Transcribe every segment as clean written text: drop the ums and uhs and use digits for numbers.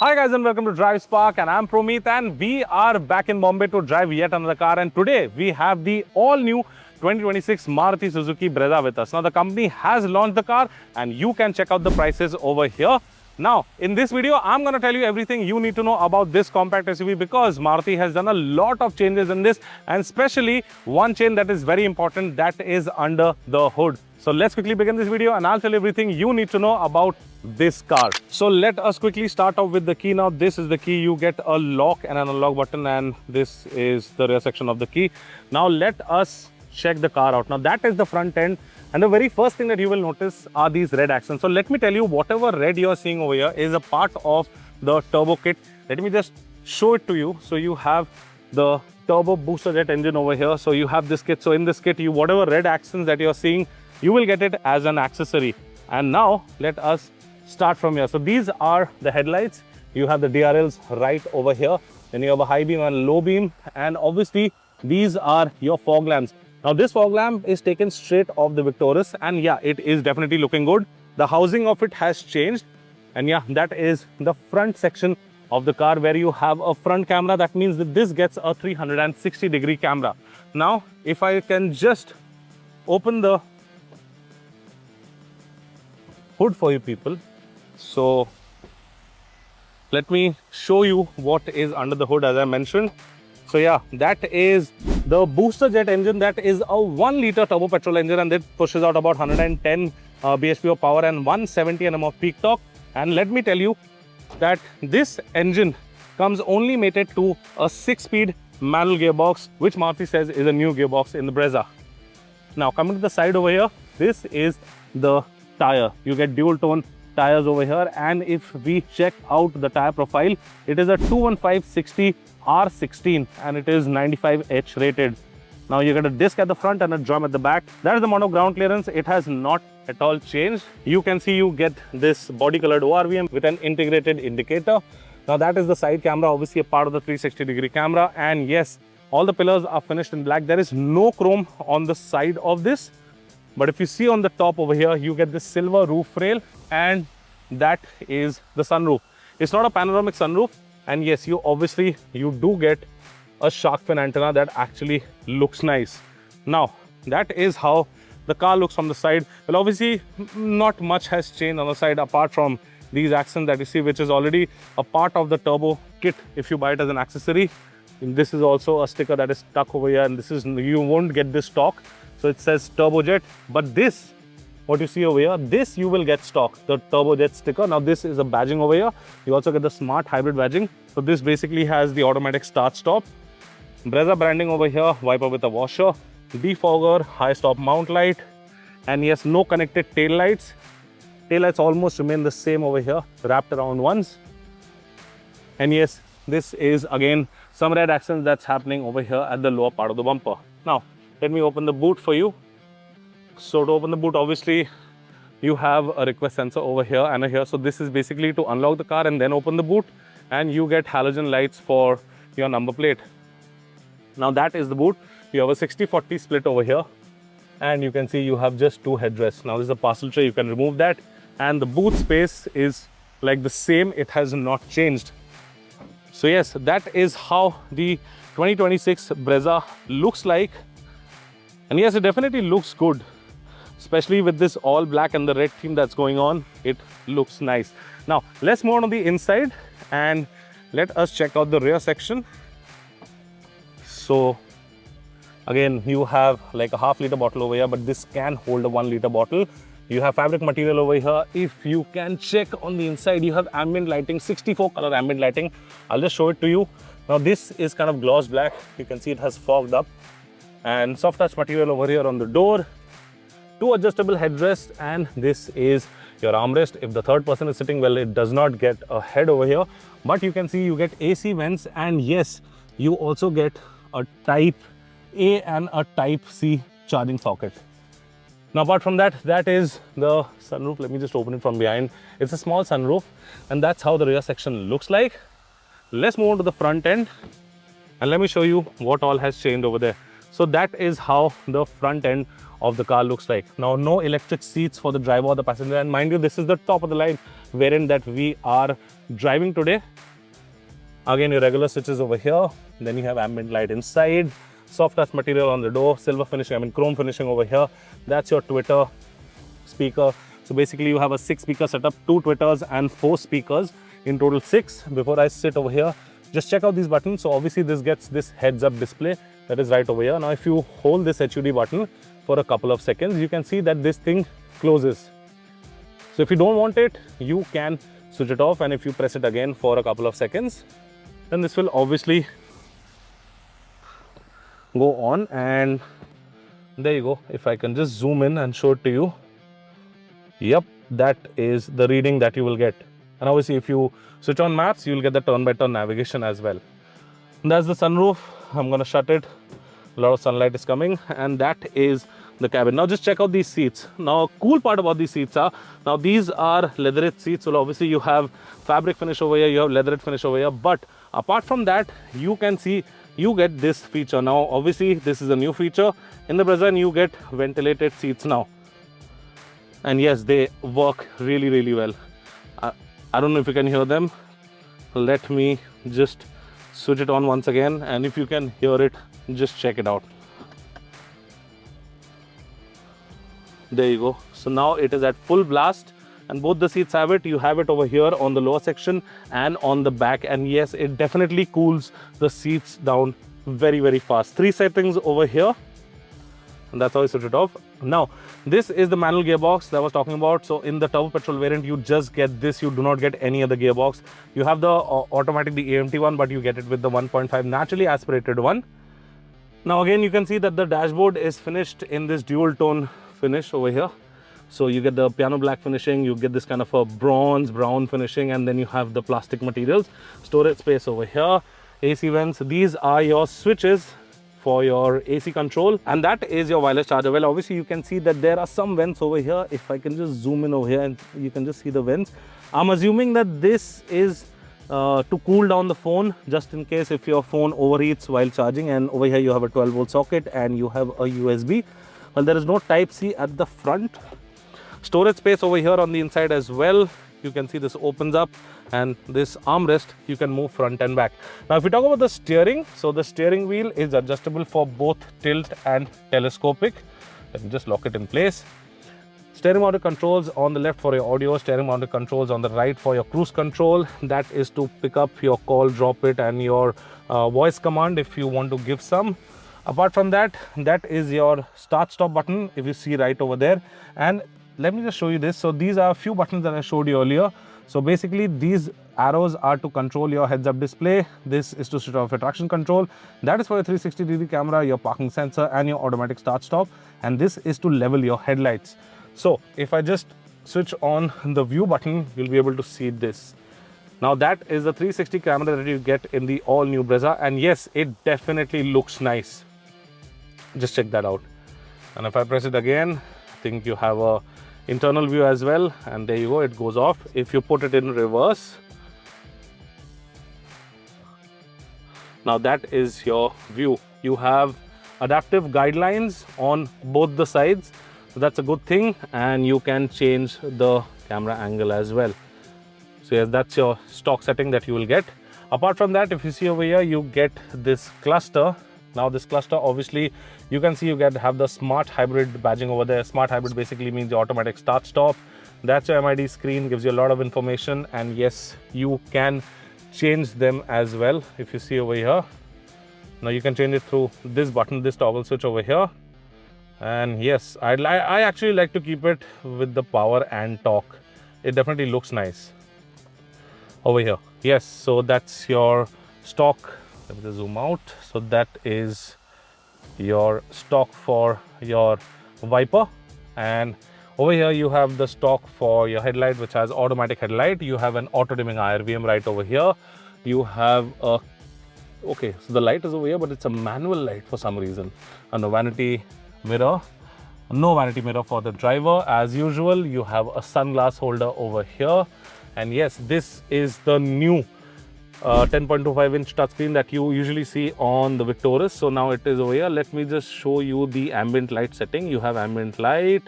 Hi guys and welcome to Drive Spark, and I'm Promeet and we are back in Bombay to drive yet another car, and today we have the all new 2026 Maruti Suzuki Brezza with us. Now the company has launched the car and you can check out the prices over here. Now in this video I'm going to tell you everything you need to know about this compact SUV because Maruti has done a lot of changes in this, and especially one change that is very important, that is under the hood. So let's quickly begin this video and I'll tell you everything you need to know about this car. So let us quickly start off with the key. Now this is the key. You get a lock and an unlock button, and this is the rear section of the key. Now let us check the car out. Now that is the front end, and the very first thing that you will notice are these red accents. So let me tell you, whatever red you are seeing over here is a part of the turbo kit. Let me just show it to you. So you have the turbo BoosterJet engine over here. So you have this kit. So in this kit, you whatever red accents that you are seeing, you will get it as an accessory. And now let us start from here. So these are the headlights. You have the DRLs right over here. Then you have a high beam and low beam, and obviously these are your fog lamps. Now this fog lamp is taken straight off the Victoris, and yeah, it is definitely looking good. The housing of it has changed, and yeah, that is the front section of the car where you have a front camera. That means that this gets a 360-degree camera. Now if I can just open the hood for you people. So let me show you what is under the hood. As I mentioned, so yeah, that is the BoosterJet engine. That is a 1-liter turbo petrol engine, and it pushes out about 110 bhp of power and 170 Nm of peak torque. And let me tell you that this engine comes only mated to a 6-speed manual gearbox, which Maruti says is a new gearbox in the Brezza. Now coming to the side over here, this is the tire. You get dual tone tires over here, and if we check out the tire profile, it is a 215/60 R16 and it is 95H rated. Now you get a disc at the front and a drum at the back. That is the amount of ground clearance. It has not at all changed. You can see you get this body colored ORVM with an integrated indicator. Now that is the side camera, obviously a part of the 360-degree camera, and yes, all the pillars are finished in black. There is no chrome on the side of this. But if you see on the top over here, you get this silver roof rail, and that is the sunroof. It's not a panoramic sunroof, and yes, you do get a shark fin antenna that actually looks nice. Now that is how the car looks from the side. Well, obviously not much has changed on the side apart from these accents that you see, which is already a part of the turbo kit if you buy it as an accessory. And this is also a sticker that is stuck over here, and this is, you won't get this stock. So it says TurboJet, but this, what you see over here, this you will get stock, the TurboJet sticker. Now this is a badging over here. You also get the smart hybrid badging. So this basically has the automatic start stop. Brezza branding over here, wiper with a washer, defogger, high stop mount light, and yes, no connected tail lights. Tail lights almost remain the same over here, wrapped around once. And yes, this is again some red accents that's happening over here at the lower part of the bumper. Now let me open the boot for you. So to open the boot, obviously you have a request sensor over here and a here. So this is basically to unlock the car and then open the boot, and you get halogen lights for your number plate. Now that is the boot. You have a 60-40 split over here, and you can see you have just 2 headrests. Now this is a parcel tray, you can remove that, and the boot space is like the same. It has not changed. So yes, that is how the 2026 Brezza looks like. And yes, it definitely looks good, especially with this all black and the red theme that's going on. It looks nice. Now let's move on to the inside and let us check out the rear section. So again, you have like a half-liter bottle over here, but this can hold a 1-liter bottle. You have fabric material over here. If you can check on the inside, you have ambient lighting, 64 color ambient lighting. I'll just show it to you. Now this is kind of gloss black. You can see it has fogged up. And soft touch material over here on the door, 2 adjustable headrests, and this is your armrest. If the third person is sitting, well, it does not get a head over here, but you can see you get AC vents, and yes, you also get a Type A and a Type C charging socket. Now apart from that, that is the sunroof. Let me just open it from behind. It's a small sunroof, and that's how the rear section looks like. Let's move on to the front end and let me show you what all has changed over there. So that is how the front end of the car looks like. Now, no electric seats for the driver or the passenger, and mind you, this is the top of the line variant that we are driving today. Again, your regular switches over here, then you have ambient light inside, soft touch material on the door, silver finishing, I mean chrome finishing over here. That's your Twitter speaker. So basically you have a 6-speaker setup, 2 Twitters and 4 speakers, in total 6. Before I sit over here, just check out these buttons. So obviously this gets this heads up display that is right over here. Now if you hold this HUD button for a couple of seconds, you can see that this thing closes. So if you don't want it, you can switch it off, and if you press it again for a couple of seconds, then this will obviously go on, and there you go. If I can just zoom in and show it to you, yep, that is the reading that you will get. And obviously if you switch on maps, you will get the turn-by-turn navigation as well. And that's the sunroof. I'm going to shut it. A lot of sunlight is coming, and that is the cabin. Now just check out these seats. Now a cool part about these seats are, now these are leatherette seats. So obviously you have fabric finish over here, you have leatherette finish over here, but apart from that, you can see you get this feature. Now obviously this is a new feature in the Brezza, and you get ventilated seats now. And yes, they work really, really well. I don't know if you can hear them. Let me just switch it on once again, and if you can hear it, just check it out. There you go. So now it is at full blast, and both the seats have it. You have it over here on the lower section and on the back, and yes, it definitely cools the seats down very, very fast. 3 settings over here, and that's how you switch it off. Now this is the manual gearbox that I was talking about. So in the turbo petrol variant, you just get this, you do not get any other gearbox. You have the automatic, the AMT one, but you get it with the 1.5 naturally aspirated one. Now again, you can see that the dashboard is finished in this dual tone finish over here. So you get the piano black finishing, you get this kind of a bronze brown finishing, and then you have the plastic materials. Storage space over here, AC vents. These are your switches for your AC control, and that is your wireless charger. Well, obviously you can see that there are some vents over here. If I can just zoom in over here, and you can just see the vents. I'm assuming that this is to cool down the phone, just in case if your phone overheats while charging. And over here you have a 12-volt socket, and you have a USB. Well, there is no Type-C at the front. Storage space over here on the inside as well. You can see this opens up, and this armrest you can move front and back. Now if we talk about the steering, so the steering wheel is adjustable for both tilt and telescopic. Let me just lock it in place. Steering mounted controls on the left for your audio, steering mounted controls on the right for your cruise control. That is to pick up your call, drop it, and your voice command if you want to give some. Apart from that, that is your start stop button, if you see right over there. And let me just show you this. So these are a few buttons that I showed you earlier. So basically these arrows are to control your heads up display. This is to switch off your traction control. That is for your 360-degree camera, your parking sensor, and your automatic start stop. And this is to level your headlights. So if I just switch on the view button, you'll be able to see this. Now that is the 360 camera that you get in the all new Brezza, and yes, it definitely looks nice. Just check that out. And if I press it again, I think you have a internal view as well, and there you go, it goes off. If you put it in reverse, now that is your view. You have adaptive guidelines on both the sides, so that's a good thing, and you can change the camera angle as well. So yes, that's your stock setting that you will get. Apart from that, if you see over here, you get this cluster. Now this cluster, obviously you can see you have the smart hybrid badging over there. Smart hybrid basically means the automatic start stop. That's your MID screen, gives you a lot of information, and yes, you can change them as well. If you see over here, now you can change it through this button, this toggle switch over here. And yes, I actually like to keep it with the power and torque. It definitely looks nice over here. Yes, so that's your stock. Let me just zoom out. So that is your stock for your wiper, and over here you have the stock for your headlight, which has automatic headlight. You have an auto dimming IRVM right over here. You have a, okay, so the light is over here, but it's a manual light for some reason. And a vanity mirror, no vanity mirror for the driver. As usual, you have a sunglass holder over here. And yes, this is the new 10.25-inch touchscreen that you usually see on the Victoris. So now it is over here. Let me just show you the ambient light setting. You have ambient light,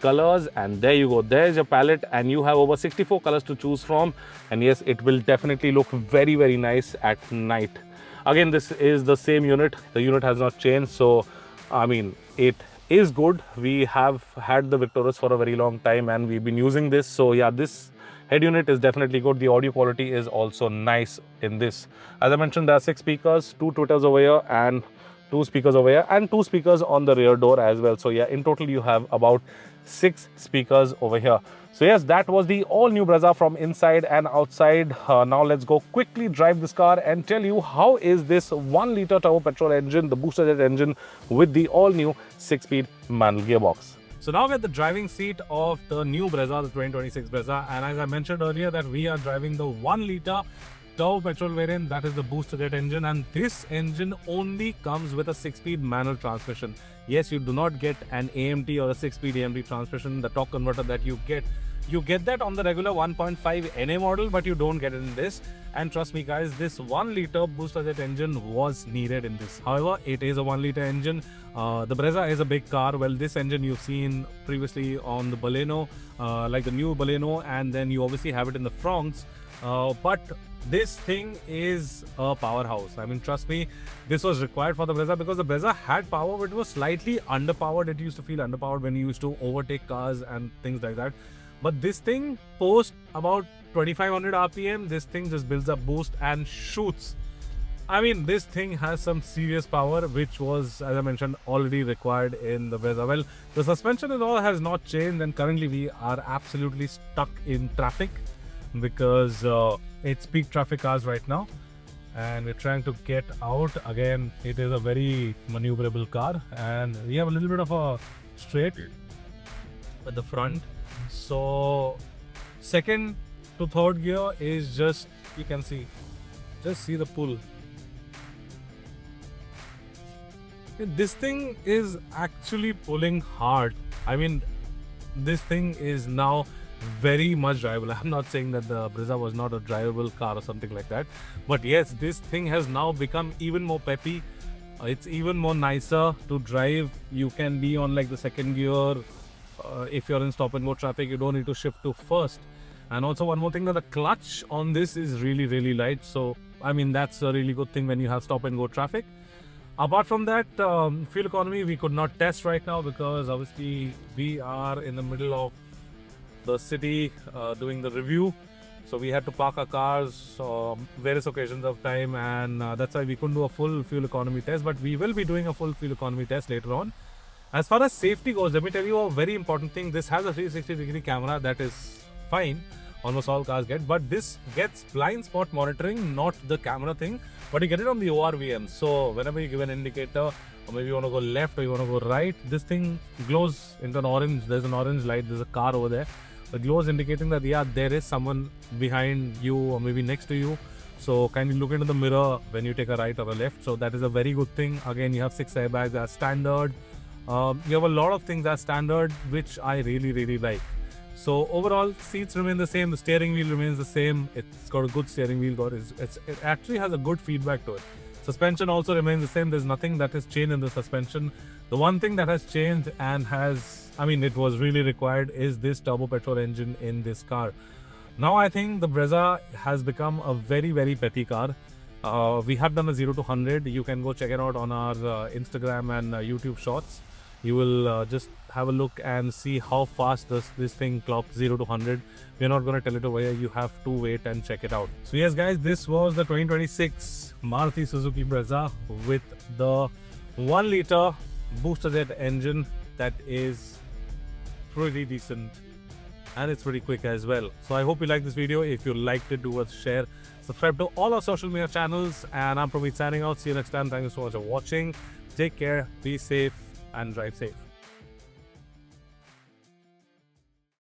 colors, and there you go. There's your palette, and you have over 64 colors to choose from. And yes, it will definitely look very, very nice at night. Again, this is the same unit. The unit has not changed. So, I mean, it is good. We have had the Victoris for a very long time and we've been using this. So yeah, this head unit is definitely good. The audio quality is also nice in this. As I mentioned, there are 6 speakers, 2 tweeters over here and 2 speakers over here, and 2 speakers on the rear door as well. So yeah, in total you have about 6 speakers over here. So yes, that was the all new Brezza from inside and outside. Now let's go quickly drive this car and tell you how is this 1-liter turbo petrol engine, the BoosterJet engine with the all new 6-speed manual gearbox. So now we're at the driving seat of the new Brezza, the 2026 Brezza, and as I mentioned earlier that we are driving the 1-liter turbo petrol variant, that is the BoosterJet engine, and this engine only comes with a 6-speed manual transmission. Yes, you do not get an AMT or a 6-speed AMT transmission, the torque converter that you get that on the regular 1.5 NA model, but you don't get it in this. And trust me guys, this 1-liter BoosterJet engine was needed in this. However, it is a 1-liter engine. The Brezza is a big car. Well, this engine you've seen previously on the Baleno, like the new Baleno, and then you obviously have it in the Fronx. But this thing is a powerhouse. I mean, trust me, this was required for the Brezza because the Brezza had power, but it was slightly underpowered. It used to feel underpowered when you used to overtake cars and things like that. But this thing, post about 2500 RPM, this thing just builds up boost and shoots. I mean, this thing has some serious power, which was, as I mentioned, already required in the Brezza. Well, the suspension and all has not changed, and currently we are absolutely stuck in traffic because it's peak traffic hours right now. And we're trying to get out. Again, it is a very maneuverable car, and we have a little bit of a straight at the front. So second to third gear is just, you can see, just see the pull. This thing is actually pulling hard. I mean, this thing is now very much drivable. I'm not saying that the Brezza was not a drivable car or something like that, but yes, this thing has now become even more peppy. It's even more nicer to drive. You can be on like the second gear. If you're in stop and go traffic, you don't need to shift to first. And also one more thing, that the clutch on this is really light. So I mean, that's a really good thing when you have stop and go traffic. Apart from that, fuel economy we could not test right now because obviously we are in the middle of the city doing the review. So we had to park our cars various occasions of time, and that's why we couldn't do a full fuel economy test, but we will be doing a full fuel economy test later on. As far as safety goes, let me tell you a very important thing. This has a 360-degree camera. That is fine. Almost all cars get, but this gets blind spot monitoring, not the camera thing, but you get it on the ORVM. So whenever you give an indicator, or maybe you want to go left or you want to go right, this thing glows into an orange. There's an orange light. There's a car over there. The glow is indicating that, yeah, there is someone behind you or maybe next to you. So kindly look into the mirror when you take a right or a left. So that is a very good thing. Again, you have 6 airbags as standard. You have a lot of things as standard, which I really like. So overall, seats remain the same. The steering wheel remains the same. It's got a good steering wheel. It actually has a good feedback to it. Suspension also remains the same. There's nothing that has changed in the suspension. The one thing that has changed and has, I mean, it was really required, is this turbo petrol engine in this car. Now I think the Brezza has become a very petty car. We have done a 0 to 100. You can go check it out on our Instagram and YouTube shorts. You will just have a look and see how fast this thing clocks 0 to 100. We're not going to tell it over here. You have to wait and check it out. So yes guys, this was the 2026 Maruti Suzuki Brezza with the 1-liter BoosterJet engine that is pretty decent, and it's pretty quick as well. So I hope you liked this video. If you liked it, do a share, subscribe to all our social media channels, and I'm Praveen signing out. See you next time. Thank you so much for watching. Take care, be safe, and drive safe.